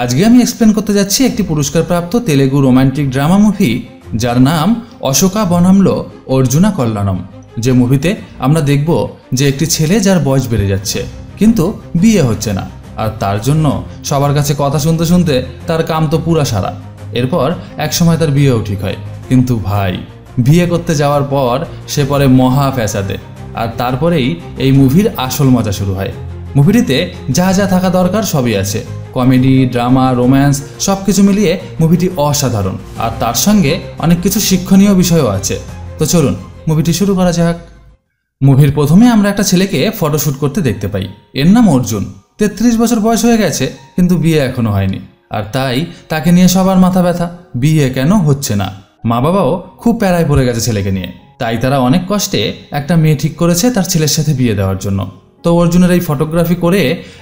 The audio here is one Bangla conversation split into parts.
আজকে আমি এক্সপ্লেন করতে যাচ্ছি একটি পুরস্কারপ্রাপ্ত তেলেগু রোমান্টিক ড্রামা মুভি যার নাম অশোকা বনামলো অর্জুনা কল্যাণম। যে মুভিতে আমরা দেখব যে একটি ছেলে যার বয়স বেড়ে যাচ্ছে কিন্তু বিয়ে হচ্ছে না, আর তার জন্য সবার কাছে কথা শুনতে শুনতে তার কাম তো পুরা সারা। এরপর একসময় তার বিয়েও ঠিক হয়, কিন্তু ভাই বিয়ে করতে যাওয়ার পর সে পরে মহা ফ্যাসাদে। আর তারপরেই এই মুভির আসল মজা শুরু হয়। মুভিটিতে যা যা থাকা দরকার সবই আছে, কমেডি, ড্রামা, রোম্যান্স সব কিছু মিলিয়ে মুভিটি অসাধারণ। আর তার সঙ্গে অনেক কিছু শিক্ষণীয় বিষয়ও আছে। তো চলুন মুভিটি শুরু করা যাক। মুভির প্রথমে আমরা একটা ছেলেকে ফটোশ্যুট করতে দেখতে পাই। এর নাম অর্জুন। 33 বছর বয়স হয়ে গেছে কিন্তু বিয়ে এখনো হয়নি, আর তাই তাকে নিয়ে সবার মাথা ব্যথা, বিয়ে কেন হচ্ছে না। মা বাবাও খুব প্যারায় পড়ে গেছে ছেলেকে নিয়ে, তাই তারা অনেক কষ্টে একটা মেয়ে ঠিক করেছে তার ছেলের সাথে বিয়ে দেওয়ার জন্য। তো অর্জুনের এই ফটোগ্রাফি করে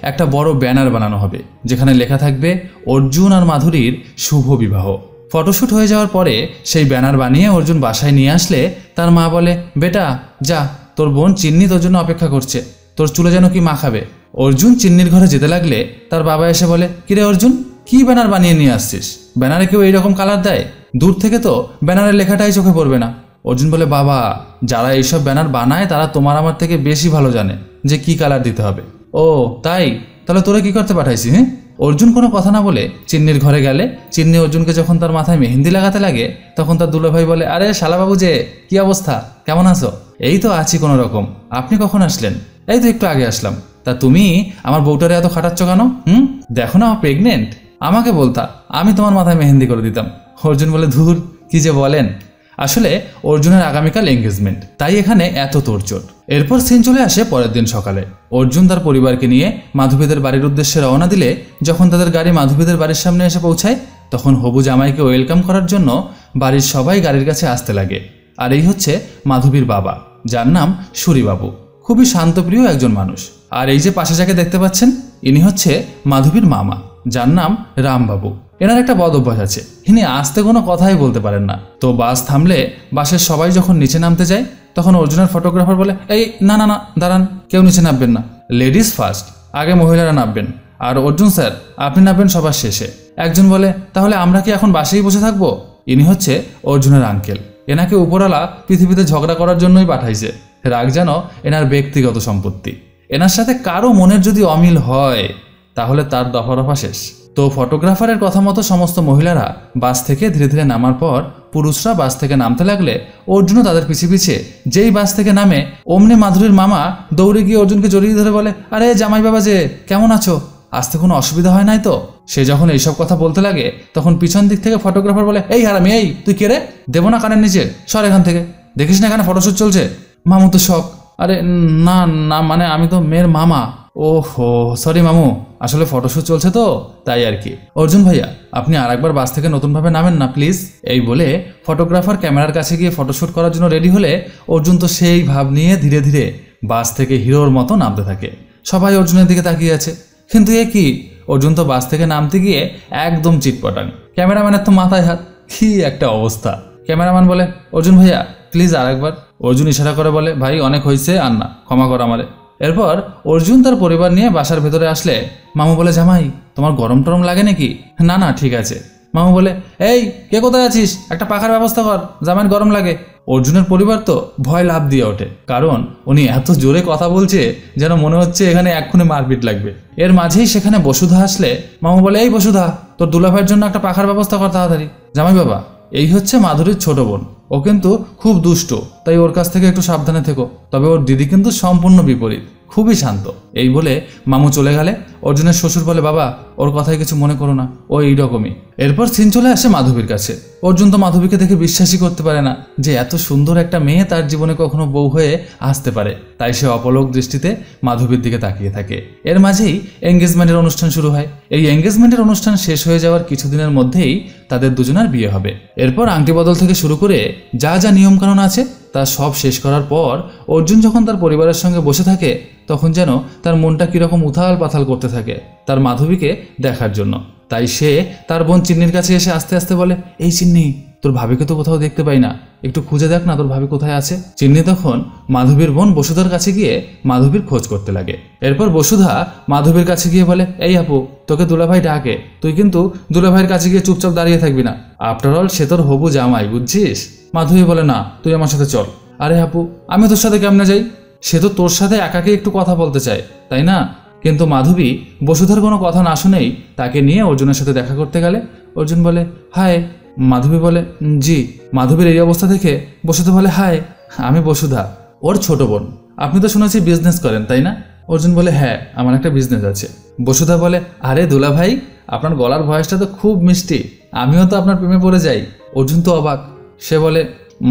একটা বড় ব্যানার বানানো হবে যেখানে লেখা থাকবে অর্জুন আর মাধুরীর শুভ বিবাহ। ফটোশ্যুট হয়ে যাওয়ার পরে সেই ব্যানার বানিয়ে অর্জুন বাসায় নিয়ে আসলে তার মা বলে, বেটা যা, তোর বোন চিন্নি তোর জন্য অপেক্ষা করছে, তোর চুলে যেন কি মাখাবে। অর্জুন চিন্নির ঘরে যেতে লাগলে তার বাবা এসে বলে, কিরে অর্জুন, কি ব্যানার বানিয়ে নিয়ে আসছিস? ব্যানারে কেউ এইরকম কালার দেয়? দূর থেকে তো ব্যানারের লেখাটাই চোখে পড়বে না। অর্জুন বলে, বাবা যারা এইসব ব্যানার বানায় তারা তোমার আমার থেকে বেশি ভালো জানে যে কি কালার দিতে হবে। ও তাই, তাহলে তোরা কি করতে পাঠাইছি? হ্যাঁ। অর্জুন কোনো কথা না বলে চিন্নির ঘরে গেলে চিন্নি অর্জুনকে যখন তার মাথায় মেহেন্দি লাগাতে লাগে তখন তার দুলাভাই বলে, আরে শালাবাবু যে, কি অবস্থা, কেমন আছো? এই তো আছি কোনো রকম। আপনি কখন আসলেন? এই তো একটু আগে আসলাম। তা তুমি আমার বউটারে এত খাটাচ্ছ কেন? দেখো না প্রেগনেন্ট। আমাকে বলতা, আমি তোমার মাথায় মেহেন্দি করে দিতাম। অর্জুন বলে, ধুর কি যে বলেন। আসলে অর্জুনের আগামীকাল এঙ্গেজমেন্ট, তাই এখানে এত তোড়জোড়। এরপর সিন চলে আসে পরের দিন সকালে। অর্জুন তার পরিবারকে নিয়ে মাধবীদের বাড়ির উদ্দেশ্যে রওনা দিলে যখন তাদের গাড়ি মাধবীদের বাড়ির সামনে এসে পৌঁছায় তখন হবু জামাইকে ওয়েলকাম করার জন্য বাড়ির সবাই গাড়ির কাছে আসতে লাগে। আর এই হচ্ছে মাধবীর বাবা, যার নাম সুরিবাবু। খুবই শান্তপ্রিয় একজন মানুষ। আর এই যে পাশে যাকে দেখতে পাচ্ছেন ইনি হচ্ছে মাধবীর মামা, যার নাম রামবাবু। এনার একটা বদ অভ্যাস আছে, ইনি আস্তে কোনো কথাই বলতে পারেন না। তো বাস থামলে বাসের সবাই যখন নিচে নামতে যায় তখন অর্জুনের ফটোগ্রাফার বলে, এই না না না দাঁড়ান, কেউ নিচে নামবেন না, লেডিস ফার্স্ট, আগে মহিলারা নামবেন, আর অর্জুন স্যার আপনি নামবেন সবার শেষে। একজন বলে, তাহলে আমরা কি এখন বাসেই বসে থাকবো? ইনি হচ্ছে অর্জুনের আঙ্কেল। এনাকে উপরওয়ালা পৃথিবীতে ঝগড়া করার জন্যই পাঠাইছে। রাগ যেন এনার ব্যক্তিগত সম্পত্তি। এনার সাথে কারো মনের যদি অমিল হয় তাহলে তার দফা রফা শেষ। তো ফটোগ্রাফারের কথা মতো সমস্ত মহিলারা বাস থেকে ধীরে ধীরে নামার পর পুরুষরা বাস থেকে নামতে লাগলে অর্জুনও তাদের পিছিয়ে পিছিয়ে যেই বাস থেকে নামে অমনি মাধুরীর মামা দৌড়ে গিয়ে অর্জুনকে জড়িয়ে ধরে বলে, আরে জামাই বাবা যে, কেমন আছো? আসতে কোনো অসুবিধা হয় নাই তো? সে যখন এইসব কথা বলতে লাগে তখন পিছন দিক থেকে ফটোগ্রাফার বলে, এই হারামি, এই তুই কে রে? দেবো না কানের নিচে, সর এখান থেকে, দেখিস না এখানে ফটোশ্যুট চলছে। মামু তো শখ, আরে না না মানে আমি তো মেয়ের মামা। ওহো সরি মামু, আসলে ফটোশ্যুট চলছে তো তাই আর কি। অর্জুন ভাইয়া আপনি আরেকবার বাস থেকে নতুনভাবে নামেন না প্লিজ। এই বলে ফটোগ্রাফার ক্যামেরার কাছে গিয়ে ফটোশ্যুট করার জন্য রেডি হলে অর্জুন তো সেই ভাব নিয়ে ধীরে ধীরে বাস থেকে হিরোর মতো নামতে থাকে। সবাই অর্জুনের দিকে তাকিয়ে আছে, কিন্তু এ কি, অর্জুন তো বাস থেকে নামতে গিয়ে একদম চিটপটাং। ক্যামেরাম্যানের তো মাথায় হাত, কি একটা অবস্থা। ক্যামেরাম্যান বলে, অর্জুন ভাইয়া প্লিজ আরেকবার। অর্জুন ইশারা করে বলে, ভাই অনেক হয়েছে, আর না, ক্ষমা কর আমারে। এরপর অর্জুন তার পরিবার নিয়ে বাসার ভেতরে আসলে মামু বলে, জামাই তোমার গরম টরম লাগে নাকি? না না ঠিক আছে। মামু বলে, এই কে কোথায় আছিস, একটা পাখার ব্যবস্থা কর, জামাইয়ের গরম লাগে। অর্জুনের পরিবার তো ভয় লাফ দিয়ে ওঠে, কারণ উনি এত জোরে কথা বলছে যেন মনে হচ্ছে এখানে এক্ষুনি মারপিট লাগবে। এর মাঝেই সেখানে বসুধা আসলে মামু বলে, এই বসুধা তোর দুলাভাইয়ের জন্য একটা পাখার ব্যবস্থা কর তাড়াতাড়ি। জামাই বাবা এই হচ্ছে মাধুরীর ছোট বোন, ও কিন্তু খুব দুষ্ট, তাই ওর কাছ থেকে একটু সাবধানে থেকো। তবে ওর দিদি কিন্তু সম্পূর্ণ বিপরীত, খুবই শান্ত। এই বলে মামু চলে গেলে অর্জুনের শ্বশুর বলে, বাবা ওর কথায় কিছু মনে করো না, ও এইরকমই। এরপর সিন চলে আসে মাধবীর কাছে। অর্জুন তো মাধবীকে দেখে বিশ্বাসই করতে পারে না যে এত সুন্দর একটা মেয়ে তার জীবনে কখনো বউ হয়ে আসতে পারে, তাই সে অপলক দৃষ্টিতে মাধবীর দিকে তাকিয়ে থাকে। এর মাঝেই এঙ্গেজমেন্টের অনুষ্ঠান শুরু হয়। এই এঙ্গেজমেন্টের অনুষ্ঠান শেষ হয়ে যাওয়ার কিছুদিনের মধ্যেই তাদের দুজনের বিয়ে হবে। এরপর আংটি বদল থেকে শুরু করে যা যা নিয়মকানুন আছে তা সব শেষ করার পর অর্জুন যখন তার পরিবারের সঙ্গে বসে থাকে তখন যেন তার মনটা কিরকম উথাল পাথাল করতে থাকে তার মাধবীকে দেখার জন্য। তাই সে তার বোন চিন্নির কাছে এসে আস্তে আস্তে বলে, এই চিন্নি তোর ভাবিকে তো কোথাও দেখতে পাই না, একটু খুঁজে দেখ না তোর ভাবি কোথায় আছে। চিন্নি তখন মাধবীর বোন বসুধার কাছে গিয়ে মাধবীর খোঁজ করতে লাগে। এরপর বসুধা মাধবীর কাছে গিয়ে বলে, এই আপু, তোকে দুলাভাই ডাকে, তুই কিন্তু দুলাভাইয়ের কাছে গিয়ে চুপচাপ দাঁড়িয়ে থাকবি না, আফটার অল সে তোর হবু জামাই, বুঝছিস। মাধবী বলে, না তুই আমার সাথে চল। আরে আপু, আমি তোর সাথে কেমনে যাই? সে তো তোর সাথে একাকে একটু কথা বলতে চায়, তাই না? কিন্তু মাধবী বসুধার কোনো কথা না শুনেই তাকে নিয়ে অর্জুনের সাথে দেখা করতে গেলে অর্জুন বলে, হায়। মাধবী বলে, জি। মাধবীর এই অবস্থা দেখে বসুধা বলে, হায়, আমি বসুধা, ওর ছোট বোন। আপনি তো শুনেছি বিজনেস করেন, তাই না? অর্জুন বলে, হ্যাঁ, আমার একটা বিজনেস আছে। বসুধা বলে, আরে দুলা ভাই, আপনার গলার ভয়েসটা তো খুব মিষ্টি, আমিও তো আপনার প্রেমে পড়ে যাই। অর্জুন তো অবাক, সে বলে,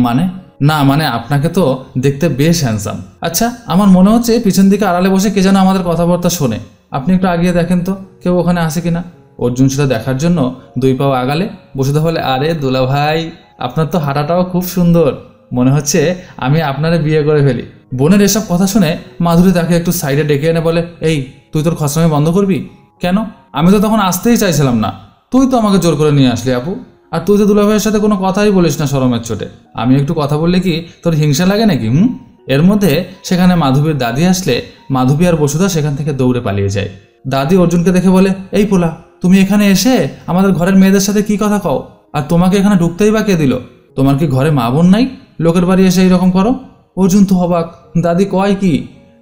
মানে? না মানে আপনাকে তো দেখতে বেশ হ্যান্ডসাম। আচ্ছা, আমার মনে হচ্ছে পিছন দিকে আড়ালে বসে কে যেন আমাদের কথাবার্তা শোনে, আপনি একটু আগিয়ে দেখেন তো কেউ ওখানে আসে কিনা। অর্জুন সেটা দেখার জন্য 2 পাও আগালে বসুধা বলে, আরে দুলা ভাই, আপনার তো হাঁটাটাও খুব সুন্দর, মনে হচ্ছে আমি আপনারে বিয়ে করে ফেলি। বোনের এসব কথা শুনে মাধুরী তাকে একটু সাইডে ডেকে এনে বলে, এই তুই তোর খসরামি বন্ধ করবি? কেন? আমি তো তখন আসতেই চাইছিলাম না, তুই তো আমাকে জোর করে নিয়ে আসলি আপু। আর তুই তো দুলাভাইয়ের সাথে কোনো কথাই বলিস না শরমের চোটে, আমি একটু কথা বললে কি তোর হিংসা লাগে নাকি? এর মধ্যে সেখানে মাধবীর দাদি আসলে মাধবী আর বসুধা সেখান থেকে দৌড়ে পালিয়ে যায়। দাদি অর্জুনকে দেখে বলে, এই পোলা, তুমি এখানে এসে আমাদের ঘরের মেয়েদের সাথে কি কথা কও? আর তোমাকে এখানে ঢুকতেই বা কে দিল? তোমার কি ঘরে মা বোন নাই? লোকের বাড়ি এসে এইরকম করো। অর্জুন তো অবাক, দাদি কয় কি?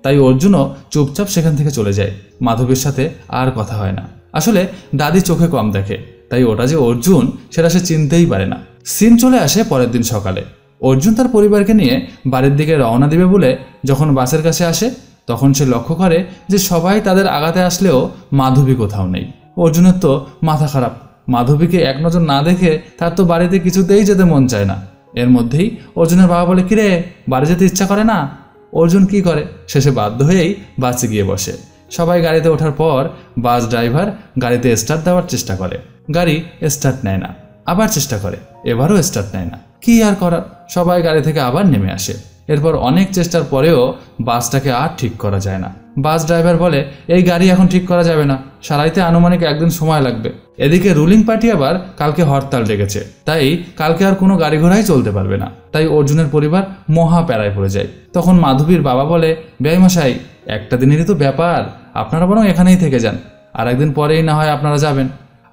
তাই অর্জুনও চুপচাপ সেখান থেকে চলে যায়, মাধবীর সাথে আর কথা হয় না। আসলে দাদি চোখে কম দেখে, তাই ওটা যে অর্জুন সেটা সে চিনতেই পারে না। সিন চলে আসে পরের দিন সকালে। অর্জুন তার পরিবারকে নিয়ে বাড়ির দিকে রওনা দিবে বলে যখন বাসের কাছে আসে, তখন সে লক্ষ্য করে যে সবাই তাদের আগাতে আসলেও মাধবী কোথাও নেই। অর্জুনের তো মাথা খারাপ, মাধবীকে এক নজর না দেখে তার তো বাড়িতে কিছুতেই যেতে মন চায় না। এর মধ্যেই অর্জুনের বাবা বলে, কিরে, বাড়ি যেতে ইচ্ছা করে না? অর্জুন কি করে, শেষে বাধ্য হয়েই বাসে গিয়ে বসে। সবাই গাড়িতে ওঠার পর বাস ড্রাইভার গাড়িতে স্টার্ট দেওয়ার চেষ্টা করে, গাড়ি স্টার্ট নেয় না। আবার চেষ্টা করে, এবারও স্টার্ট নেয় না। কি আর করার, সবাই গাড়ি থেকে আবার নেমে আসে। এরপর অনেক চেষ্টার পরেও বাসটাকে আর ঠিক করা যায় না। বাস ড্রাইভার বলে, এই গাড়ি এখন ঠিক করা যাবে না, সারাইতে আনুমানিক 1 দিন সময় লাগবে। এদিকে রুলিং পার্টি আবার কালকে হরতাল ডেকেছে, তাই কালকে আর কোনো গাড়ি ঘোড়াই চলতে পারবে না। তাই অর্জুনের পরিবার মহা প্যারায় পড়ে যায়। তখন মাধবীর বাবা বলে, বেয়াইমশাই, একটা দিনেরই তো ব্যাপার, আপনারা বরং এখানেই থেকে যান, আর 1 দিন পরেই না হয় আপনারা যাবেন,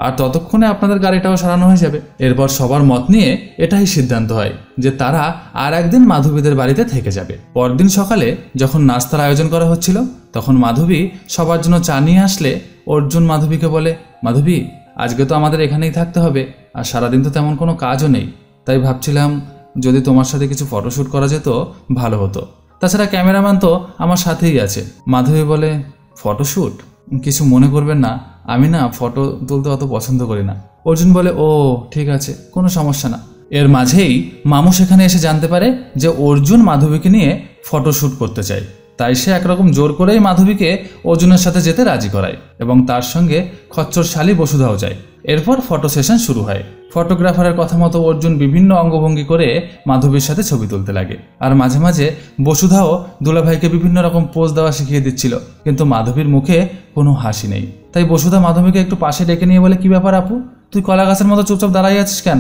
আর ততক্ষণে আপনাদের গাড়িটাও সারানো হয়ে যাবে। এরপর সবার মত নিয়ে এটাই সিদ্ধান্ত হয় যে তারা আর 1 দিন মাধবীদের বাড়িতে থেকে যাবে। পরদিন সকালে যখন নাস্তার আয়োজন করা হচ্ছিল, তখন মাধবী সবার জন্য চা নিয়ে আসলে অর্জুন মাধবীকে বলে, মাধবী, আজকে তো আমাদের এখানেই থাকতে হবে, আর সারাদিন তো তেমন কোনো কাজও নেই, তাই ভাবছিলাম যদি তোমার সাথে কিছু ফটোশ্যুট করা যেত ভালো হতো। তাছাড়া ক্যামেরাম্যান তো আমার সাথেই আছে। মাধবী বলে, ফটোশ্যুট? কিছু মনে করবেন না, আমি না ফটো তুলতে অত পছন্দ করি না। অর্জুন বলে, ও ঠিক আছে, কোনো সমস্যা না। এর মাঝেই মামু সেখানে এসে জানতে পারে যে অর্জুন মাধবীকে নিয়ে ফটোশ্যুট করতে চায়, তাই সে একরকম জোর করেই মাধবীকে অর্জুনের সাথে যেতে রাজি করায় এবং তার সঙ্গে খচ্চর শালী বসুধাও যায়। এরপর ফটো সেশন শুরু হয়। ফটোগ্রাফারের কথা মতো অর্জুন বিভিন্ন অঙ্গভঙ্গি করে মাধবীর সাথে ছবি তুলতে লাগে, আর মাঝে মাঝে বসুধাও দুলাভাইকে বিভিন্ন রকম পোজ দেওয়া শিখিয়ে দিচ্ছিল, কিন্তু মাধবীর মুখে কোনো হাসি নেই। তাই বসুধা মাধবীকে একটু পাশে ডেকে নিয়ে বলে, কি ব্যাপার আপু, তুই কলা গাছের মতো চুপচাপ দাঁড়াই আছিস কেন?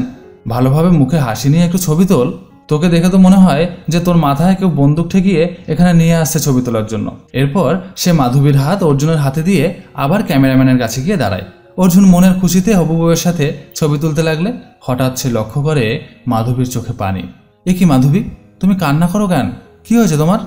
ভালোভাবে মুখে হাসি নিয়ে একটু ছবি তোল, তোকে দেখে তো মনে হয় যে তোর মাথায় কেউ বন্দুক ঠেকিয়ে এখানে নিয়ে আসছে ছবি তোলার জন্য। এরপর সে মাধবীর হাত অর্জুনের হাতে দিয়ে আবার ক্যামেরাম্যানের কাছে গিয়ে দাঁড়ায়। অর্জুন মনের খুশিতে হবু বউয়ের সাথে ছবি তুলতে লাগলে হঠাৎ সে লক্ষ্য করে মাধবীর চোখে পানি। এ কি মাধবী, তুমি কান্না করো কেন? কি হয়েছে তোমার?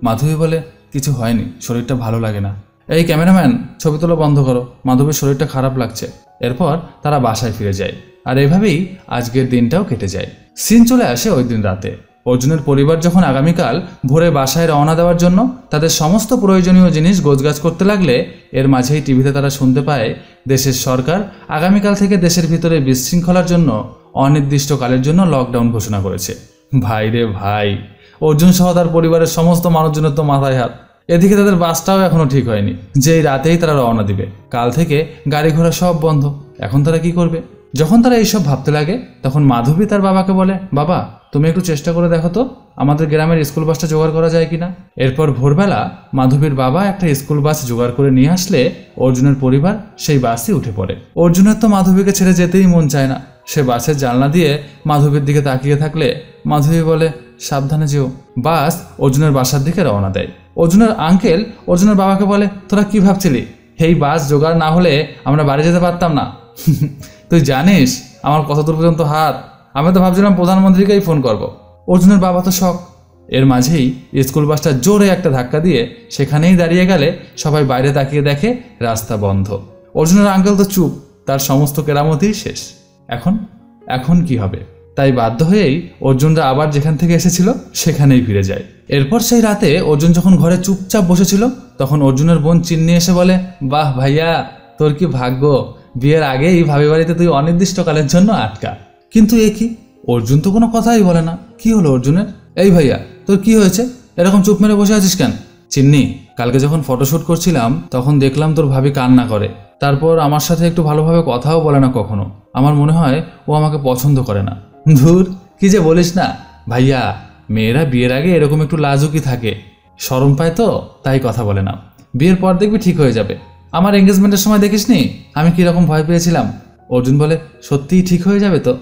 মাধবী বলে, কিছু হয়নি, শরীরটা ভালো লাগে না। এই ক্যামেরাম্যান, ছবি তোলা বন্ধ করো, মাধবীর শরীরটা খারাপ লাগছে। এরপর তারা বাসায় ফিরে যায়, আর এভাবেই আজকের দিনটাও কেটে যায়। সিন চলে আসে ওই দিন রাতে। অর্জুনের পরিবার যখন আগামীকাল ভোরে বাসায় রওনা দেওয়ার জন্য তাদের সমস্ত প্রয়োজনীয় জিনিস গোছগাছ করতে লাগলে, এর মাঝেই টিভিতে তারা শুনতে পায় দেশের সরকার আগামীকাল থেকে দেশের ভিতরে বিশৃঙ্খলার জন্য অনির্দিষ্টকালের জন্য লকডাউন ঘোষণা করেছে। ভাই রে ভাই, অর্জুন সহ তার পরিবারের সমস্ত মানুষজনের তো মাথায় হাত। এদিকে তাদের বাসটাও এখনো ঠিক হয়নি, যেই রাতেই তারা রওনা দিবে। কাল থেকে গাড়ি ঘোড়া সব বন্ধ, এখন তারা কি করবে? যখন তারা এইসব ভাবতে লাগে, তখন মাধবী তার বাবাকে বলে, বাবা, তুমি একটু চেষ্টা করে দেখো তো আমাদের গ্রামের স্কুল বাসটা জোগাড় করা যায় কিনা। এরপর ভোরবেলা মাধবীর বাবা একটা স্কুল বাস জোগাড় করে নিয়ে আসলে অর্জুনের পরিবার সেই বাসে উঠে পড়ে। অর্জুনের তো মাধবীকে ছেড়ে যেতেই মন চায় না, সে বাসের জানলা দিয়ে মাধবীর দিকে তাকিয়ে থাকলে মাধবী বলে, সাবধানে যেও। বাস অর্জুনের বাসার দিকে রওনা দেয়। অর্জুনের আঙ্কেল অর্জুনের বাবাকে বলে, তোরা কি ভাবছিলি এই বাস জোগাড় না হলে আমরা বাড়ি যেতে পারতাম না? তুই জানিস আমার কত দূর পর্যন্ত হাত? আমি তো ভাবছিলাম প্রধানমন্ত্রীকেই ফোন করব। অর্জুনের বাবা তো শখ। এর মাঝেই স্কুল বাসটা জোরে একটা ধাক্কা দিয়ে সেখানেই দাঁড়িয়ে গেলে সবাই বাইরে তাকিয়ে দেখে রাস্তা বন্ধ। অর্জুনের আঙ্কেল তো চুপ, তার সমস্ত কেরামতিই শেষ। এখন কি হবে? তাই বাধ্য হয়েই অর্জুনরা আবার যেখান থেকে এসেছিল সেখানেই ফিরে যায়। এরপর সেই রাতে অর্জুন যখন ঘরে চুপচাপ বসেছিল তখন অর্জুনের বোন চিন্নি এসে বলে, বাহ ভাইয়া, তোর কি ভাগ্য, বিয়ের আগেই ভাবি বাড়িতে তুই অনির্দিষ্টকালের জন্য আটকা। কিন্তু এ কি, অর্জুন তো কোনো কথাই বলে না। কি হলো অর্জুনের? এই ভাইয়া, তোর কি হয়েছে? এরকম চুপ মেরে বসে আছিস কেন? চিন্নি, কালকে যখন ফটোশুট করছিলাম তখন দেখলাম তোর ভাবি কান্না করে। তারপর আমার সাথে একটু ভালোভাবে কথাও বলে না কখনো। আমার মনে হয় ও আমাকে পছন্দ করে না। ধুর, কি যে বলিস না ভাইয়া, মেয়েরা বিয়ের আগে এরকম একটু লাজুকি থাকে, শরম পায় তো তাই কথা বলে না। বিয়ের পর দেখবি ঠিক হয়ে যাবে। আমার এঙ্গেজমেন্টের সময় দেখিসনি আমি কিরকম ভয় পেয়েছিলাম? অর্জুন বলে, সত্যিই ঠিক হয়ে যাবে তো?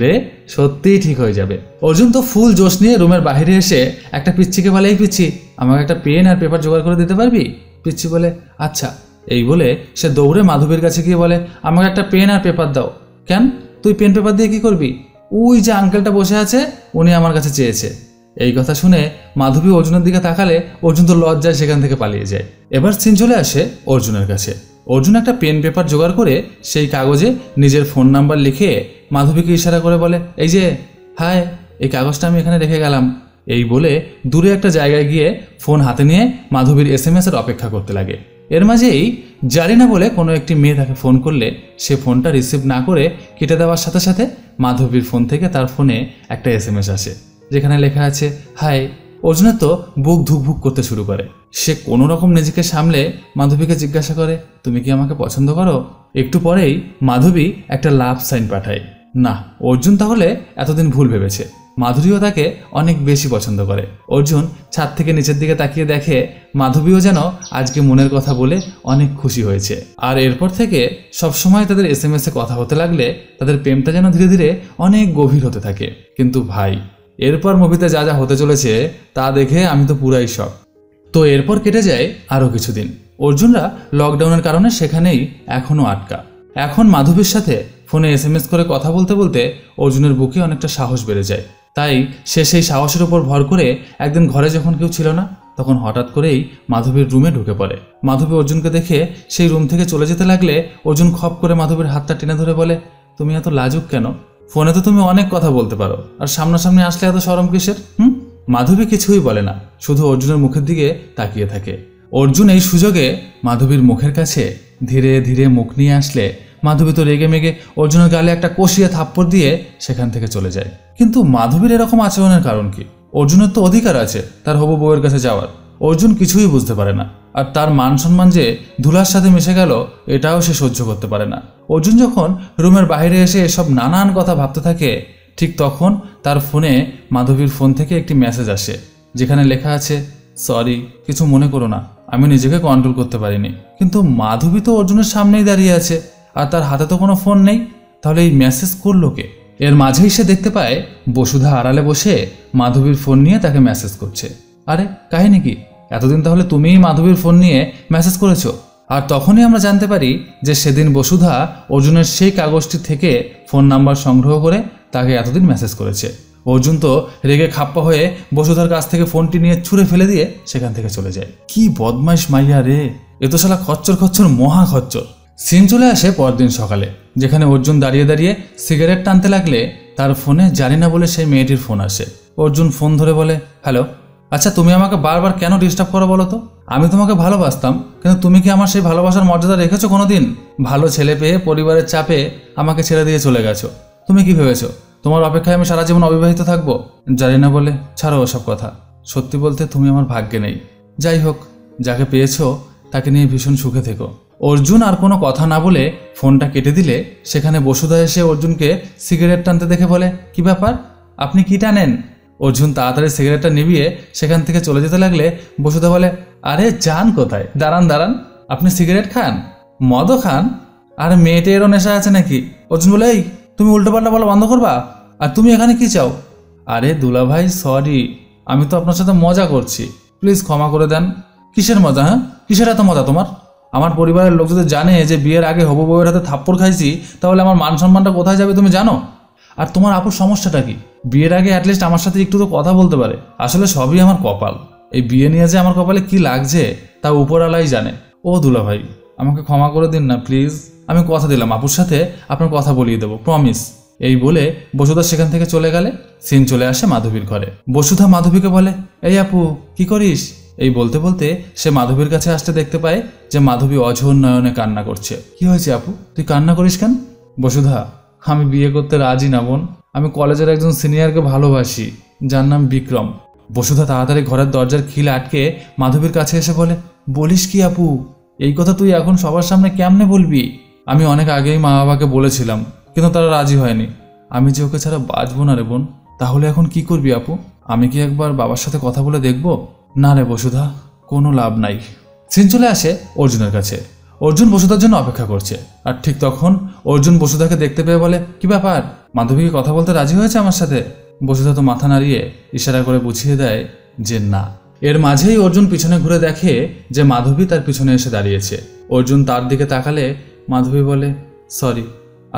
রে, সত্যিই ঠিক হয়ে যাবে। অর্জুন তো ফুল জোশ নিয়ে রুমের বাইরে এসে একটা পিচ্ছিকে বলে, এই পিচ্ছি, আমাকে একটা পেন আর পেপার জোগাড় করে দিতে পারবি? পিচ্ছি বলে, আচ্ছা। এই বলে সে দৌড়ে মাধবীর কাছে গিয়ে বলে, আমাকে একটা পেন আর পেপার দাও। কেন, তুই পেন পেপার দিয়ে কি করবি? ওই যে আঙ্কেলটা বসে আছে উনি আমার কাছে চেয়েছে। এই কথা শুনে মাধবী অর্জুনের দিকে তাকালে অর্জুন তো লজ্জায় সেখান থেকে পালিয়ে যায়। এবার সিন চলে আসে অর্জুনের কাছে। অর্জুন একটা পেন পেপার জোগাড় করে সেই কাগজে নিজের ফোন নাম্বার লিখে মাধবীকে ইশারা করে বলে, এই যে হাই, এই কাগজটা আমি এখানে রেখে গেলাম। এই বলে দূরে একটা জায়গায় গিয়ে ফোন হাতে নিয়ে মাধবীর SMS এর অপেক্ষা করতে লাগে। এর মাঝেই জারিনা বলে কোনো একটি মেয়ে তাকে ফোন করলে সে ফোনটা রিসিভ না করে কেটে দেওয়ার সাথে সাথে মাধবীর ফোন থেকে তার ফোনে একটা SMS আসে যেখানে লেখা আছে হাই। অর্জুনের তো বুক ধুকভুক করতে শুরু করে। সে কোনো রকম নিজেকে সামলে মাধবীকে জিজ্ঞাসা করে, তুমি কি আমাকে পছন্দ করো? একটু পরেই মাধবী একটা লাভ সাইন পাঠায়। না, অর্জুন তাহলে এতদিন ভুল ভেবেছে। মাধবীও তাকে অনেক বেশি পছন্দ করে। অর্জুন ছাদ থেকে নিচের দিকে তাকিয়ে দেখে মাধবীও যেন আজকে মনের কথা বলে অনেক খুশি হয়েছে। আর এরপর থেকে সবসময় তাদের SMS-এ কথা হতে লাগলে তাদের প্রেমটা যেন ধীরে ধীরে অনেক গভীর হতে থাকে। কিন্তু ভাই, এরপর মুভিতে যা যা হতে চলেছে তা দেখে আমি তো পুরাই শক। তো এরপর কেটে যায় আরও কিছুদিন। অর্জুনরা লকডাউনের কারণে সেখানেই এখনও আটকা। এখন মাধবীর সাথে ফোনে SMS করে কথা বলতে বলতে অর্জুনের বুকে অনেকটা সাহস বেড়ে যায়। তাই সে সেই সাহসের উপর ভর করে একদিন ঘরে যখন কেউ ছিল না তখন হঠাৎ করেই মাধবীর রুমে ঢুকে পড়ে। মাধবী অর্জুনকে দেখে সেই রুম থেকে চলে যেতে লাগলে অর্জুন খপ করে মাধবীর হাতটা টেনে ধরে বলে, তুমি এত লাজুক কেন? ফোনে তো তুমি অনেক কথা বলতে পারো, আর সামনাসামনি আসলে এত শরম কিসের? মাধবী কিছুই বলে না, শুধু অর্জুনের মুখের দিকে তাকিয়ে থাকে। অর্জুন এই সুযোগে মাধবীর মুখের কাছে ধীরে ধীরে মুখ নিয়ে আসলে মাধবী তো রেগে মেগে অর্জুনের গালে একটা কষিয়ে থাপ্পড় দিয়ে সেখান থেকে চলে যায়। কিন্তু মাধবীর এরকম আচরণের কারণ কি? অর্জুনের তো অধিকার আছে তার হবু বউয়ের কাছে যাওয়ার। অর্জুন কিছুই বুঝতে পারে না। আর তার মান সম্মান যে ধুলার সাথে মিশে গেল এটাও সে সহ্য করতে পারে না। অর্জুন যখন রুমের বাইরে এসে এসব নানান কথা ভাবতে থাকে ঠিক তখন তার ফোনে মাধবীর ফোন থেকে একটি মেসেজ আসে যেখানে লেখা আছে, সরি, কিছু মনে করো না, আমি নিজেকে কন্ট্রোল করতে পারিনি। কিন্তু মাধবী তো অর্জুনের সামনেই দাঁড়িয়ে আছে আর তার হাতে তো কোনো ফোন নেই, তাহলে এই মেসেজ করলো কে? এর মাঝেই সে দেখতে পায় বসুধা আড়ালে বসে মাধবীর ফোন নিয়ে তাকে মেসেজ করছে। আরে কাহিনী কি? এতদিন তাহলে তুমিই মাধবীর ফোন নিয়ে মেসেজ করেছো? আর তখনই আমরা জানতে পারি যে সেদিন বসুধা অর্জুনের সেই কাগজটি থেকে ফোন নাম্বার সংগ্রহ করে তাকে এতদিন মেসেজ করেছে। অর্জুন তো রেগে খাপ্পা হয়ে বসুধার কাছ থেকে ফোনটি নিয়ে ছুঁড়ে ফেলে দিয়ে সেখান থেকে চলে যায়। কি বদমাইশ মাইয়া রে, এ তো শালা খচ্চর খচ্চর মহা খচ্চর। সিন চলে আসে পরদিন সকালে, যেখানে অর্জুন দাঁড়িয়ে দাঁড়িয়ে সিগারেট টানতে লাগলে তার ফোনে জারিনা বলে সেই মেয়েটির ফোন আসে। অর্জুন ফোন ধরে বলে, হ্যালো, আচ্ছা তুমি আমাকে বারবার কেন ডিস্টার্ব করো বলো তো? আমি তোমাকে ভালোবাসতাম, কিন্তু তুমি কি আমার সেই ভালোবাসার মর্যাদা রেখেছো কোনোদিন? ভালো ছেলে পেয়ে পরিবারের চাপে আমাকে ছেড়ে দিয়ে চলে গেছো। তুমি কি ভেবেছো তোমার অপেক্ষায় আমি সারা জীবন অবিবাহিত থাকবো? জারিনা বলে, ছাড়ো ওসব কথা, সত্যি বলতে তুমি আমার ভাগ্যে নেই। যাই হোক, যাকে পেয়েছো তাকে নিয়ে ভীষণ সুখে থেকো। অর্জুন আর কোনো কথা না বলে ফোনটা কেটে দিলে সেখানে বসুধা এসে অর্জুনকে সিগারেট টানতে দেখে বলে, কি ব্যাপার, আপনি কি টানেন? অর্জুন তাড়াতাড়ি সিগারেটটা নিভিয়ে সেখান থেকে চলে যেতে লাগলে বসুধা বলে, আরে যান কোথায়, দাঁড়ান দাঁড়ান, আপনি সিগারেট খান, মদও খান, আর মেয়েটেরও নেশা আছে নাকি? অর্জুন বলে, এই তুমি উল্টোপাল্টা বলা বন্ধ করবা? আর তুমি এখানে কি চাও? আরে দুলাভাই সরি, আমি তো আপনার সাথে মজা করছি, প্লিজ ক্ষমা করে দেন। কিসের মজা? হ্যাঁ, কিসের এত মজা তোমার? আমার পরিবারের লোক যদি জানে যে বিয়ের আগে হবু বউয়ের হাতে থাপ্পড় খাইছি, তাহলে আমার মান সম্মানটা কোথায় যাবে তুমি জানো? আর তোমার আপুর সমস্যাটা কি? বিয়ের আগে অ্যাটলিস্ট আমার সাথে একটু তো কথা বলতে পারে। আসলে সবই আমার কপাল। এই বিয়ে নিয়ে যে আমার কপালে কি লাগছে তা উপরওয়ালাই জানে। ও দুলাভাই, আমাকে ক্ষমা করে দিন না প্লিজ। আমি কথা দিলাম আপুর সাথে আপনার কথা বলিয়ে দেবো, প্রমিস। এই বলে বসুধা সেখান থেকে চলে গেলে সিন চলে আসে মাধবীর ঘরে। বসুধা মাধবীকে বলে, এই আপু কি করিস? এই বলতে বলতে সে মাধবীর কাছে আসতে দেখতে পায় যে মাধবী অঝোর নয়নে কান্না করছে। কি হয়েছে আপু, তুই কান্না করিস কেন? বসুধা, আমি বিয়ে করতে রাজি না বোন। আমি কলেজের একজন সিনিয়রকে ভালোবাসি, যার নাম বিক্রম। বসুধা তাড়াতাড়ি ঘরের দরজার খিল আটকে মাধবীর কাছে এসে বলে, বলিস কি আপু? এই কথা তুই এখন সবার সামনে কেমনে বলবি? আমি অনেক আগেই মা বাবাকে বলেছিলাম, কিন্তু তারা রাজি হয়নি। আমি যে ওকে ছাড়া বাঁচবো না রে বোন। তাহলে এখন কি করবি আপু? আমি কি একবার বাবার সাথে কথা বলে দেখবো? না রে বসুধা, কোনো লাভ নাই। সিন চলে আসে অর্জুনের কাছে। অর্জুন বসুধার জন্য অপেক্ষা করছে। আর ঠিক তখন অর্জুন বসুধাকে দেখতে পেয়ে বলে, কি ব্যাপার, মাধবী কি কথা বলতে রাজি হয়েছে আমার সাথে? বসুধা তো মাথা নাড়িয়ে ইশারা করে বুঝিয়ে দেয় যে না। এর মাঝেই অর্জুন পিছনে ঘুরে দেখে যে মাধবী তার পিছনে এসে দাঁড়িয়েছে। অর্জুন তার দিকে তাকালে মাধবী বলে, সরি,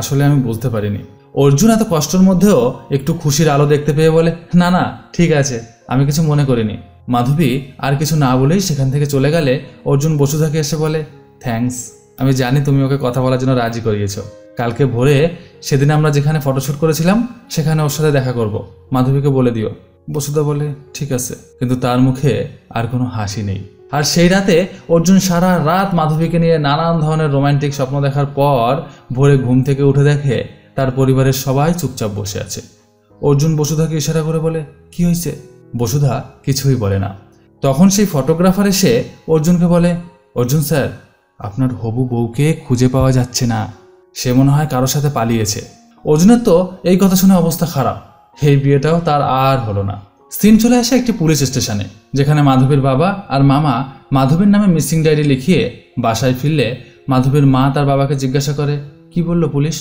আসলে আমি বুঝতে পারিনি। অর্জুন এত কষ্টের মধ্যেও একটু খুশির আলো দেখতে পেয়ে বলে, না না ঠিক আছে, আমি কিছু মনে করিনি। মাধবী আর কিছু না বলেই সেখান থেকে চলে গেলে অর্জুন বসুধাকে এসে বলে, থ্যাঙ্কস, আমি জানি তুমি ওকে কথা বলার জন্য রাজি করিয়েছ। কালকে ভোরে সেদিন আমরা যেখানে ফটোশ্যুট করেছিলাম সেখানে ওর সাথে দেখা করব, মাধবীকে বলে দিও। বসুধা বলে, ঠিক আছে, কিন্তু তার মুখে আর কোনো হাসি নেই। আর সেই রাতে অর্জুন সারা রাত মাধবীকে নিয়ে নানান ধরনের রোমান্টিক স্বপ্ন দেখার পর ভোরে ঘুম থেকে উঠে দেখে তার পরিবারের সবাই চুপচাপ বসে আছে। অর্জুন বসুধাকে ইশারা করে বলে, কি হয়েছে? বসুধা কিছুই বলে না। তখন সেই ফটোগ্রাফার এসে অর্জুনকে বলে, অর্জুন স্যার, আপনার হবু বউকে খুঁজে পাওয়া যাচ্ছে না, সে মনে হয় কারোর সাথে পালিয়েছে। অর্জুনের তো এই কথা শুনে অবস্থা খারাপ। এই বিয়েটাও তার আর হলো না। সিন চলে আসে একটি পুলিশ স্টেশনে, যেখানে মাধবীর বাবা আর মামা মাধবীর নামে মিসিং ডায়েরি লিখিয়ে বাসায় ফিরলে মাধবীর মা তার বাবাকে জিজ্ঞাসা করে, কি বলল পুলিশ?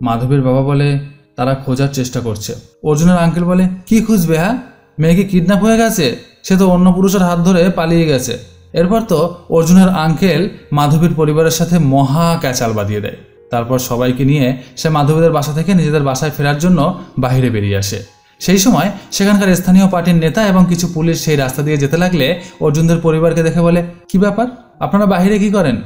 মাধবীর বাবা বলে, তারা খোঁজার চেষ্টা করছে। অর্জুনের আঙ্কেল বলে, কি খুঁজবে? হ্যাঁ, মেয়ে কি কিডন্যাপ হয়ে গেছে? সে তো অন্য পুরুষের হাত ধরে পালিয়ে গেছে। এরপর তো অর্জুনের আঙ্কেল মাধবীর পরিবারের সাথে মহা ক্যাচাল বাঁধিয়ে দেয়। তারপর সবাইকে নিয়ে সে মাধবীদের বাসা থেকে নিজেদের বাসায় ফেরার জন্য বাইরে বেরিয়ে আসে। সেই সময় সেখানকার স্থানীয় পার্টির নেতা এবং কিছু পুলিশ সেই রাস্তা দিয়ে যেতে লাগলে অর্জুনদের পরিবারকে দেখে বলে, কি ব্যাপার, আপনারা বাইরে কি করেন?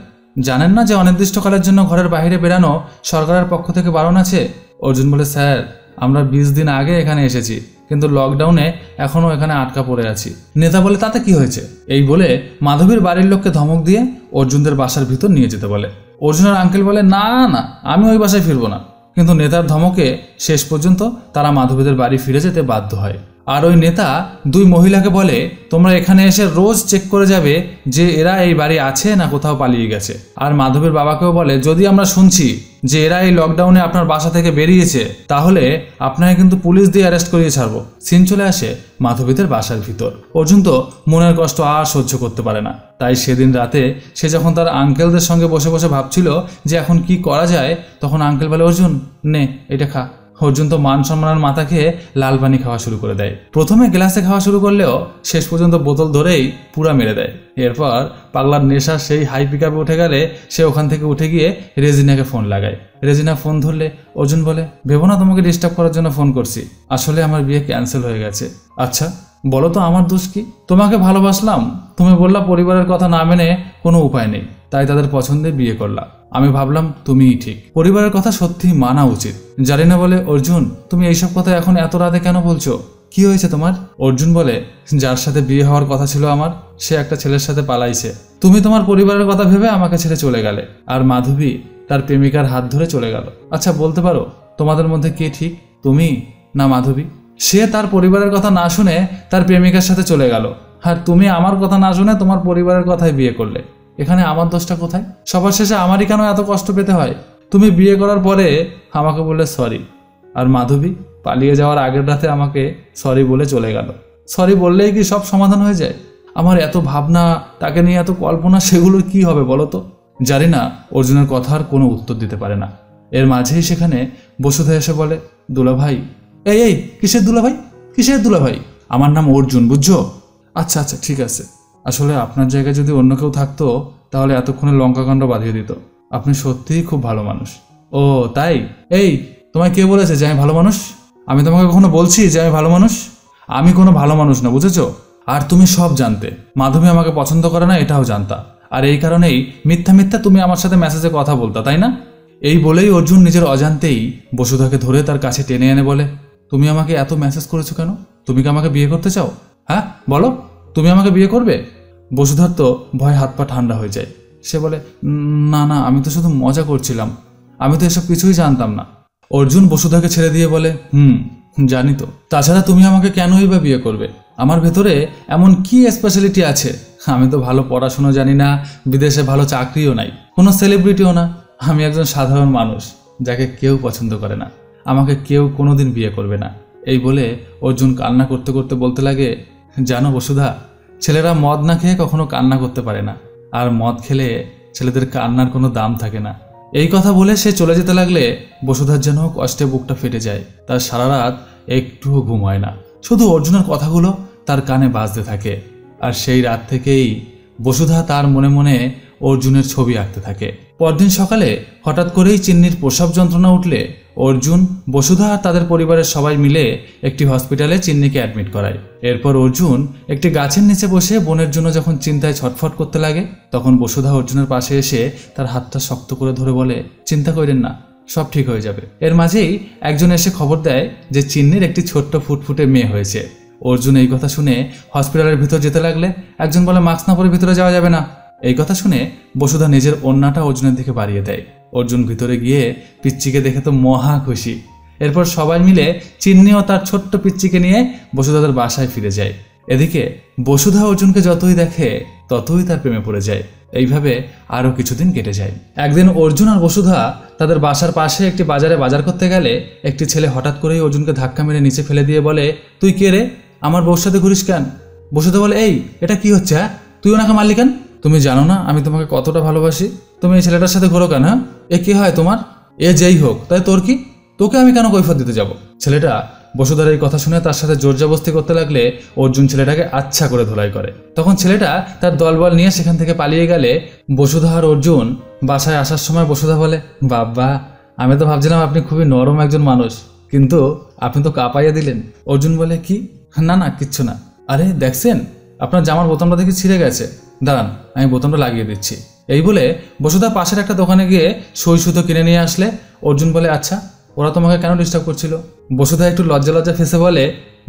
জানেন না যে অনির্দিষ্টকালের জন্য ঘরের বাইরে বেরানো সরকারের পক্ষ থেকে বারণ আছে? অর্জুন বলে, স্যার, আমরা 20 দিন আগে এখানে এসেছি, কিন্তু লকডাউনে এখনো এখানে আটকা পড়ে আছি। নেতা বলে, তাতে কি হয়েছে? এই বলে মাধবীর বাড়ির লোককে ধমক দিয়ে অর্জুনদের বাসার ভিতর নিয়ে যেতে বলে। অর্জুনের আঙ্কেল বলে, না না, আমি ওই বাসায় ফিরবো না। কিন্তু নেতার ধমকে শেষ পর্যন্ত তারা মাধবীদের বাড়ি ফিরে যেতে বাধ্য হয়। আর ওই নেতা 2 মহিলাকে বলে, তোমরা এখানে এসে রোজ চেক করে যাবে যে এরা এই বাড়ি আছে না কোথাও পালিয়ে গেছে। আর মাধবীর বাবাকেও বলে, যদি আমরা শুনছি যে এরা এই লকডাউনে আপনার বাসা থেকে বেরিয়েছে, তাহলে আপনাকে কিন্তু পুলিশ দিয়ে অ্যারেস্ট করিয়ে ছাড়বো। সিন চলে আসে মাধবীদের বাসার ভিতর। অর্জুন তো মনের কষ্ট আর সহ্য করতে পারে না। তাই সেদিন রাতে সে যখন তার আঙ্কেলদের সঙ্গে বসে বসে ভাবছিল যে এখন কি করা যায়, তখন আঙ্কেল বলে, অর্জুন নে এটা খা। অর্জুন তো মান সম্মানের মাথা খেয়ে লাল পানি খাওয়া শুরু করে দেয়। প্রথমে গ্লাসে খাওয়া শুরু করলেও শেষ পর্যন্ত বোতল ধরেই পুরা মেরে দেয়। এরপর পাগলার নেশা সেই হাই পিকআপে উঠে গেলে সে ওখান থেকে উঠে গিয়ে রেজিনাকে ফোন লাগায়। রেজিনা ফোন ধরলে অর্জুন বলে, ভেবো না তোমাকে ডিস্টার্ব করার জন্য ফোন করছি, আসলে আমার বিয়ে ক্যান্সেল হয়ে গেছে। আচ্ছা বলো তো আমার দোষ কি? তোমাকে ভালোবাসলাম, তুমি বললা পরিবারের কথা না মেনে কোনো উপায় নেই, তাই তাদের পছন্দে বিয়ে করলাম। আমি ভাবলাম তুমিই ঠিক, পরিবারের কথা সত্যি মানা উচিত। জারিনা বলে, অর্জুন তুমি এইসব কথা এখন এত রাতে কেন বলছো? কি হয়েছে তোমার? অর্জুন বলে, যার সাথে বিয়ে হওয়ার কথা ছিল আমার, সে একটা ছেলের সাথে পালাইছে। তুমি তোমার পরিবারের কথা ভেবে আমাকে ছেড়ে চলে গেলে, আর মাধবী তার প্রেমিকার হাত ধরে চলে গেল। আচ্ছা বলতে পারো তোমাদের মধ্যে কে ঠিক, তুমি না মাধবী? সে তার পরিবারের কথা না শুনে তার প্রেমিকার সাথে চলে গেল, আর তুমি আমার কথা না শুনে তোমার পরিবারের কথাই বিয়ে করলে। এখানে আমার দোষটা কোথায়? সবার শেষে আমারই কেন এত কষ্ট পেতে হয়? তুমি বিয়ে করার পরে আমাকে বললে সরি, আর মাধবী পালিয়ে যাওয়ার আগের রাতে আমাকে সরি বলে চলে গেল। সরি বললেই কি সব সমাধান হয়ে যায়? আমার এত ভাবনা, তাকে নিয়ে এত কল্পনা, সেগুলোর কি হবে বলো তো? জানি না। অর্জুনের কথার কোনো উত্তর দিতে পারে না। এর মাঝেই সেখানে বসুধা এসে বলে, দুলাভাই। এই এই কিসের দুলাভাই, কিসের দুলাভাই? আমার নাম অর্জুন, বুঝছো? আচ্ছা আচ্ছা ঠিক আছে, আসলে আপনার জায়গায় যদি অন্য কেউ থাকতো তাহলে এতক্ষণে লঙ্কাকাণ্ড বাঁধিয়ে দিত। আপনি সত্যিই খুব ভালো মানুষ। ও তাই? এই তোমায় কে বলেছে যে আমি ভালো মানুষ? আমি তোমাকে কখনো বলছি যে আমি ভালো মানুষ? আমি কোনো ভালো মানুষ না, বুঝেছো? আর তুমি সব জানতে, মাধবী আমাকে পছন্দ করে না এটাও জানতা, আর এই কারণেই মিথ্যা মিথ্যা তুমি আমার সাথে মেসেজে কথা বলতা, তাই না? এই বলেই অর্জুন নিজের অজান্তেই বসুধাকে ধরে তার কাছে টেনে এনে বলে, তুমি আমাকে এত মেসেজ করেছো কেন? তুমি কি আমাকে বিয়ে করতে চাও? হ্যাঁ বলো, তুমি আমাকে বিয়ে করবে? বসুধার তো ভয় হাত পা ঠান্ডা হয়ে যায়। সে বলে, না না, আমি তো শুধু মজা করছিলাম, আমি তো এসব কিছুই জানতাম না। অর্জুন বসুধাকে ছেড়ে দিয়ে বলে, জানি তো, তাছাড়া তুমি আমাকে কেনই বা বিয়ে করবে? আমার ভেতরে এমন কি স্পেশালিটি আছে? আমি তো ভালো পড়াশোনা জানি না, বিদেশে ভালো চাকরিও নাই, কোনো সেলিব্রিটিও না, আমি একজন সাধারণ মানুষ যাকে কেউ পছন্দ করে না, আমাকে কেউ কোনোদিন বিয়ে করবে না। এই বলে অর্জুন কান্না করতে করতে বলতে লাগে, জানো বসুধা, ছেলেরা মদ না খেয়ে কখনো কান্না করতে পারে না, আর মদ খেলে ছেলেদের কান্নার কোনো দাম থাকে না। এই কথা বলে সে চলে যেতে লাগলে বসুধার যেন কষ্টে বুকটা ফেটে যায়। তার সারা রাত একটুও ঘুম হয় না, শুধু অর্জুনের কথাগুলো তার কানে বাজতে থাকে। আর সেই রাত থেকেই বসুধা তার মনে মনে অর্জুনের ছবি আঁকতে থাকে। পরদিন সকালে হঠাৎ করেই চিন্নির প্রসব যন্ত্রণা উঠলে অর্জুন, বসুধা আর তাদের পরিবারের সবাই মিলে একটি হসপিটালে চিন্নিকে অ্যাডমিট করায়। এরপর অর্জুন একটি গাছের নিচে বসে বোনের জন্য যখন চিন্তায় ছটফট করতে লাগে, তখন বসুধা অর্জুনের পাশে এসে তার হাতটা শক্ত করে ধরে বলে, চিন্তা করেন না, সব ঠিক হয়ে যাবে। এর মাঝেই একজন এসে খবর দেয় যে চিন্নির একটি ছোট্ট ফুটফুটে মেয়ে হয়েছে। অর্জুন এই কথা শুনে হসপিটালের ভিতর যেতে লাগলে একজন বলে, মাস্ক না পরে ভিতরে যাওয়া যাবে না। এই কথা শুনে বসুধা নিজের ওড়নাটা অর্জুনের দিকে বাড়িয়ে দেয়। অর্জুন ভিতরে গিয়ে পিচ্চিকে দেখে তো মহা খুশি। এরপর সবাই মিলে চিন্নি ও তার ছোট্ট পিচ্চিকে নিয়ে বসুধাদের বাসায় ফিরে যায়। এদিকে বসুধা অর্জুনকে যতই দেখে ততই তার প্রেমে পড়ে যায়। এইভাবে আরও কিছুদিন কেটে যায়। একদিন অর্জুন আর বসুধা তাদের বাসার পাশে একটি বাজারে বাজার করতে গেলে একটি ছেলে হঠাৎ করেই অর্জুনকে ধাক্কা মেরে নিচে ফেলে দিয়ে বলে, তুই কে রে? আমার বউর সাথে ঘুরিস কেন? বসুধা বলে, এই এটা কি হচ্ছে? হ্যাঁ, তুই ওনাকে মারলি কেন? তুমি জানো না আমি তোমাকে কতটা ভালোবাসি? তুমি এই ছেলেটার সাথে ঘোরো কেন? হ্যাঁ, এ কি হয় তোমার? এ যেই হোক, তাই তোর কি? তোকে আমি কেন কৈফিয়ত দিতে যাব? ছেলেটা বসুধার এই কথা শুনে তার সাথে জোরজবস্তি করতে লাগলে অর্জুন ছেলেটাকে আচ্ছা করে ধোলাই করে। তখন ছেলেটা তার দলবল নিয়ে সেখান থেকে পালিয়ে গেলে বসুধা আর অর্জুন বাসায় আসার সময় বসুধা বলে, বাবা, আমি তো ভাবছিলাম আপনি খুবই নরম একজন মানুষ, কিন্তু আপনি তো কাঁপাইয়া দিলেন। অর্জুন বলে, কি? না না, কিচ্ছু না। আরে দেখছেন, আপনার জামার বোতামটা দেখি ছিঁড়ে গেছে, দাঁড়ান আমি বোতামটা লাগিয়ে দিচ্ছি। এই বলে বসুধা পাশের একটা দোকানে গিয়ে সই সুতো কিনে নিয়ে আসলে অর্জুন বলে, আচ্ছা ওরা তোমাকে কেন ডিস্টার্ব করছিল? বসুধা একটু লজ্জা লজ্জা ফেসে বলে,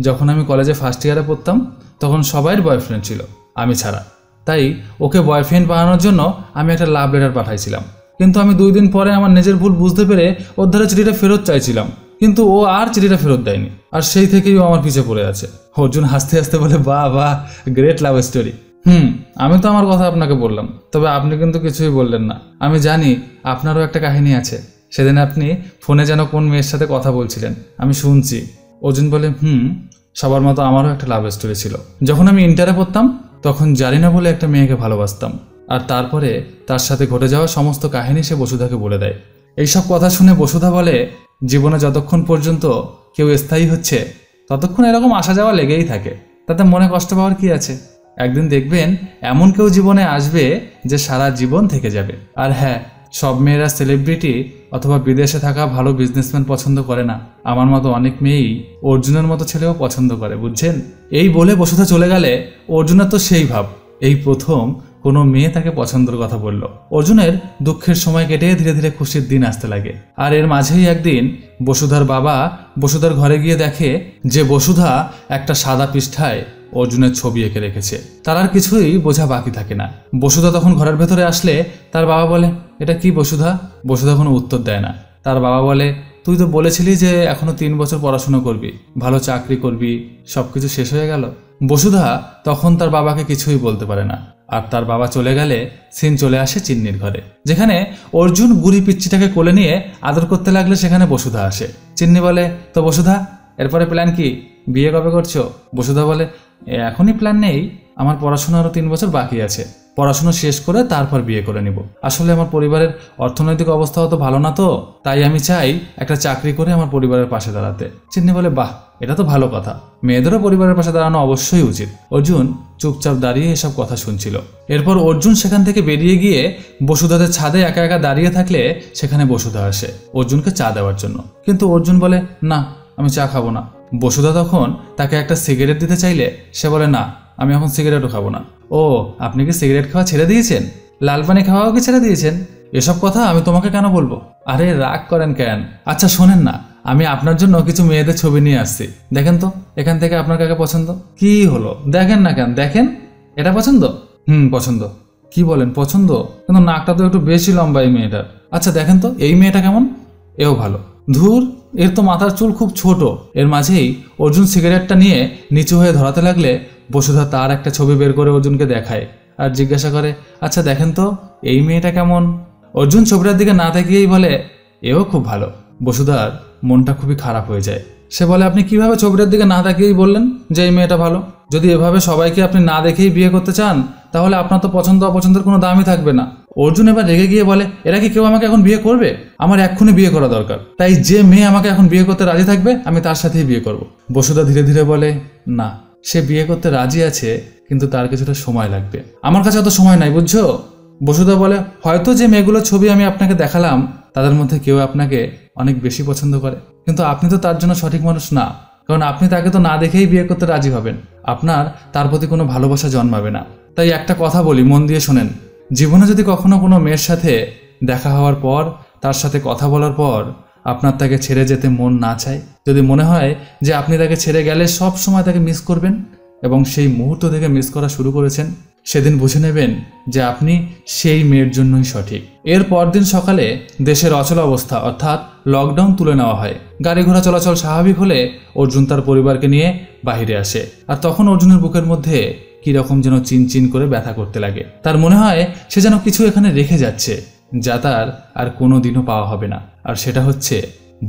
যখন আমি কলেজে ফার্স্ট ইয়ারে পড়তাম তখন সবাইয়ের বয়ফ্রেন্ড ছিল, আমি ছাড়া, তাই ওকে বয়ফ্রেন্ড বানানোর জন্য আমি একটা লাভ লেটার পাঠাইছিলাম, কিন্তু আমি 2 দিন পরে আমার নিজের ভুল বুঝতে পেরে ওর ধারে চিঠিটা ফেরত চাইছিলাম, কিন্তু ও আর চিঠিটা ফেরত দেয়নি, আর সেই থেকেই ও আমার পিছে পড়ে আছে। অর্জুন হাসতে হাসতে বলে, বাহ বাহ, গ্রেট লাভ স্টোরি। আমি তো আমার কথা আপনাকে বললাম, তবে আপনি কিন্তু কিছুই বললেন না। আমি জানি আপনারও একটা কাহিনী আছে, সেদিন আপনি ফোনে যেন কোন মেয়ের সাথে কথা বলছিলেন, আমি শুনছি। অর্জুন বলে, সবার মতো আমারও একটা লাভ স্টোরি ছিল। যখন আমি ইন্টারে পড়তাম তখন জারিনা বলে একটা মেয়েকে ভালোবাসতাম, আর তারপরে তার সাথে ঘটে যাওয়া সমস্ত কাহিনী সে বসুধাকে বলে দেয়। এইসব কথা শুনে বসুধা বলে, জীবনে যতক্ষণ পর্যন্ত কেউ স্থায়ী হচ্ছে ততক্ষণ এরকম আসা যাওয়া লেগেই থাকে, তাতে মনে কষ্ট পাওয়ার কি আছে? একদিন দেখবেন এমন কেউ জীবনে আসবে যে সারা জীবন থেকে যাবে। আর হ্যাঁ, সব মেয়েরা সেলিব্রিটি অথবা বিদেশে থাকা ভালো বিজনেসম্যান পছন্দ করে না, আমার মতো অনেক মেয়েই অর্জুনের মতো ছেলেও পছন্দ করে, বুঝছেন? এই বলে বসুধা চলে গেলে অর্জুনের তো সেই ভাব, এই প্রথম কোনো মেয়ে তাকে পছন্দের কথা বলল। অর্জুনের দুঃখের সময় কেটে ধীরে ধীরে খুশির দিন আসতে লাগে। আর এর মাঝেই একদিন বসুধার বাবা বসুধার ঘরে গিয়ে দেখে যে বসুধা একটা সাদা পৃষ্ঠায় অর্জুনের ছবি এঁকে রেখেছে। তার আর কিছুই বোঝা বাকি থাকে না। বসুধা তখন ঘরের ভেতরে আসলে তার বাবা বলে, এটা কি বসুধা? বসুধা কোনো উত্তর দেয় না। তার বাবা বলে, তুই তো বলেছিলি যে এখনো 3 বছর পড়াশোনা করবি, ভালো চাকরি করবি, সবকিছু শেষ হয়ে গেল। বসুধা তখন তার বাবাকে কিছুই বলতে পারে না। আর তার বাবা চলে গেলে সিন চলে আসে চিন্নির ঘরে, যেখানে অর্জুন বুড়ি পিচ্চিটাকে কোলে নিয়ে আদর করতে লাগলে সেখানে বসুধা আসে। চিন্নি বলে, তো বসুধা, এরপরে প্ল্যান কি? বিয়ে কবে করছো? বসুধা বলে, এখনই প্ল্যান নেই, আমার পড়াশোনা আরো 3 বছর বাকি আছে, পড়াশোনা শেষ করে তারপর বিয়ে করে নিব। আসলে আমার পরিবারের অর্থনৈতিক অবস্থা অত ভালো না, তো তাই আমি চাই একটা চাকরি করে আমার পরিবারের পাশে দাঁড়াতে। চিন্নি বলে, বাহ, এটা তো ভালো কথা, মেয়েদেরও পরিবারের পাশে দাঁড়ানো অবশ্যই উচিত। অর্জুন চুপচাপ দাঁড়িয়ে এসব কথা শুনছিল। এরপর অর্জুন সেখান থেকে বেরিয়ে গিয়ে বসুধাদের ছাদে একা একা দাঁড়িয়ে থাকলে সেখানে বসুধা আসে অর্জুনকে চা দেওয়ার জন্য। কিন্তু অর্জুন বলে, না, আমি চা খাবো না। বসুধা তখন তাকে একটা সিগারেট দিতে চাইলে সে বলে, না, আমি এখন সিগারেটও খাবো না। ও, আপনি কি সিগারেট খাওয়া ছেড়ে দিয়েছেন? লাল পানি খাওয়াও কি ছেড়ে দিয়েছেন? এসব কথা আমি তোমাকে কেন বলবো? আরে রাগ করেন কেন? আচ্ছা শোনেন না, আমি আপনার জন্য কিছু মেয়েদের ছবি নিয়ে আসছি, দেখেন তো এখান থেকে আপনার কাকে পছন্দ। কি হলো, দেখেন না কেন? দেখেন, এটা পছন্দ? পছন্দ। কি বলেন পছন্দ? কিন্তু নাকটা তো একটু বেশি লম্বা এই মেয়েটার। আচ্ছা দেখেন তো এই মেয়েটা কেমন? এও ভালো। ধুর, এর তো মাথার চুল খুব ছোট। এর মাঝেই অর্জুন সিগারেটটা নিয়ে নিচু হয়ে ধরাতে লাগলে বসুধা তার একটা ছবি বের করে অর্জুনকে দেখায় আর জিজ্ঞাসা করে, আচ্ছা দেখেন তো এই মেয়েটা কেমন? অর্জুন ছবিটার দিকে না তাকিয়েই বলে, এও খুব ভালো। বসুধার মনটা খুবই খারাপ হয়ে যায়। সে বলে, আপনি কিভাবে ছবিটার দিকে না তাকিয়েই বললেন যে এই মেয়েটা ভালো? যদি এভাবে সবাইকে আপনি না দেখেই বিয়ে করতে চান তাহলে আপনার তো পছন্দ অপছন্দের কোনো দামই থাকবে না। অর্জুন এবার রেগে গিয়ে বলে, এরা কি কেউ আমাকে এখন বিয়ে করবে? আমার এক্ষুনি বিয়ে করা দরকার। তাই যে মেয়ে আমাকে এখন বিয়ে করতে রাজি থাকবে আমি তার সাথেই বিয়ে করব। বসুধা ধীরে ধীরে বলে, না, সে বিয়ে করতে রাজি আছে, কিন্তু তার কিছুটা সময় লাগবে। আমার কাছে অত সময় নাই, বুঝছো? বসুধা বলে, হয়তো যে মেয়েগুলোর ছবি আমি আপনাকে দেখালাম তাদের মধ্যে কেউ আপনাকে অনেক বেশি পছন্দ করে, কিন্তু আপনি তো তার জন্য সঠিক মানুষ না, কারণ আপনি তাকে তো না দেখেই বিয়ে করতে রাজি হবেন। আপনার তার প্রতি কোনো ভালোবাসা জন্মাবে না। তাই একটা কথা বলি, মন দিয়ে শোনেন। জীবনে যদি কখনো কোনো মেয়ের সাথে দেখা হওয়ার পর, তার সাথে কথা বলার পর আপনার তাকে ছেড়ে যেতে মন না চায়, যদি মনে হয় যে আপনি তাকে ছেড়ে গেলে সব সময় তাকে মিস করবেন এবং সেই মুহূর্ত থেকে মিস করা শুরু করেছেন, সেদিন বুঝে নেবেন যে আপনি সেই মেয়ের জন্যই সঠিক। এর পরদিন সকালে দেশের অচল অবস্থা অর্থাৎ লকডাউন তুলে নেওয়া হয়। গাড়ি ঘোড়া চলাচল স্বাভাবিক হলে অর্জুন তার পরিবারকে নিয়ে বাহিরে আসে। আর তখন অর্জুনের বুকের মধ্যে কিরকম যেন চিনচিন করে ব্যথা করতে লাগে। তার মনে হয় সে যেন কিছু এখানে রেখে যাচ্ছে যা তার আর কোনোদিনও পাওয়া হবে না, আর সেটা হচ্ছে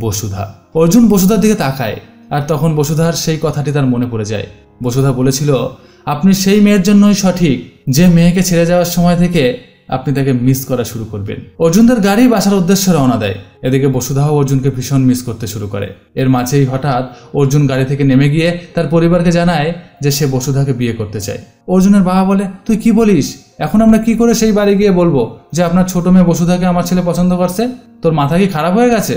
বসুধা। অর্জুন বসুধার দিকে তাকায় আর তখন বসুধার সেই কথাটি তার মনে পড়ে যায়। বসুধা বলেছিল, আপনি সেই মেয়ের জন্যই সঠিক যে মেয়েকে ছেড়ে যাওয়ার সময় থেকে আপনি তাকে মিস করা শুরু করবেন। অর্জুনদের গাড়ি বাসার উদ্দেশ্যে রওনা দেয়। এদিকে বসুধাও অর্জুনকে ভীষণ মিস করতে শুরু করে। এর মাঝেই হঠাৎ অর্জুন গাড়ি থেকে নেমে গিয়ে তার পরিবারকে জানায় যে সে বসুধাকে বিয়ে করতে চায়। অর্জুনের বাবা বলে, তুই কি বলিস? এখন আমরা কি করে সেই বাড়ি গিয়ে বলবো যে আপনার ছোট মেয়ে বসুধাকে আমার ছেলে পছন্দ করছে? তোর মাথা কি খারাপ হয়ে গেছে?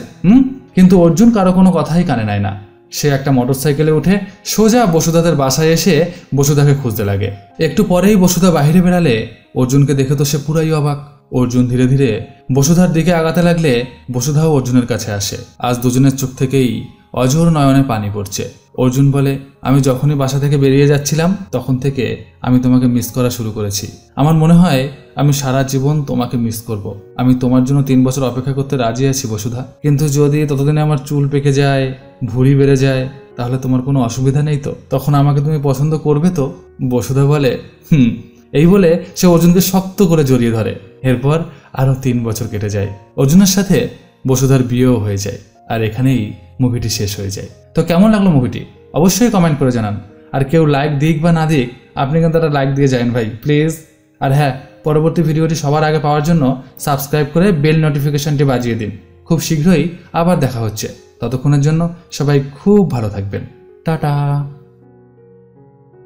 কিন্তু অর্জুন কারো কোনো কথাই কানে নেয় না। সে একটা মোটরসাইকেলে উঠে সোজা বসুধাদের বাসায় এসে বসুধাকে খুঁজতে লাগে। একটু পরেই বসুধা বাহিরে বেরালে অর্জুনকে দেখে তো সে পুরাই অবাক। অর্জুন ধীরে ধীরে বসুধার দিকে আগাতে লাগলে বসুধাও অর্জুনের কাছে আসে। আজ দুজনের চোখ থেকেই অঝোর নয়নে পানি পড়ছে। অর্জুন বলে, আমি যখনই বাসা থেকে বেরিয়ে যাচ্ছিলাম তখন থেকে আমি তোমাকে মিস করা শুরু করেছি। আমার মনে হয় আমি সারা জীবন তোমাকে মিস করব। আমি তোমার জন্য 3 বছর অপেক্ষা করতে রাজি আছি বসুধা, কিন্তু যদি ততদিনে আমার চুল পেকে যায়, ভুঁড়ি বেড়ে যায়, তাহলে তোমার কোনো অসুবিধা নেই তো? তখন আমাকে তুমি পছন্দ করবে তো? বসুধা বলে, এই বলে সে অর্জুনকে শক্ত করে জড়িয়ে ধরে। এরপর আরো 3 বছর কেটে যায়। অর্জুনের সাথে বসুধার বিয়েও হয়ে যায়। আর এখানেই মুভিটি শেষ হয়ে যায়। তো কেমন লাগলো মুভিটি অবশ্যই কমেন্ট করে জানান। আর কেউ লাইক দিক বা না দিক, আপনি কিন্তু একটা লাইক দিয়ে যান ভাই, প্লিজ। আর হ্যাঁ, পরবর্তী ভিডিওটি সবার আগে পাওয়ার জন্য সাবস্ক্রাইব করে বেল নোটিফিকেশনটি বাজিয়ে দিন। খুব শীঘ্রই আবার দেখা হচ্ছে। ততক্ষণের জন্য সবাই খুব ভালো থাকবেন। টাটা।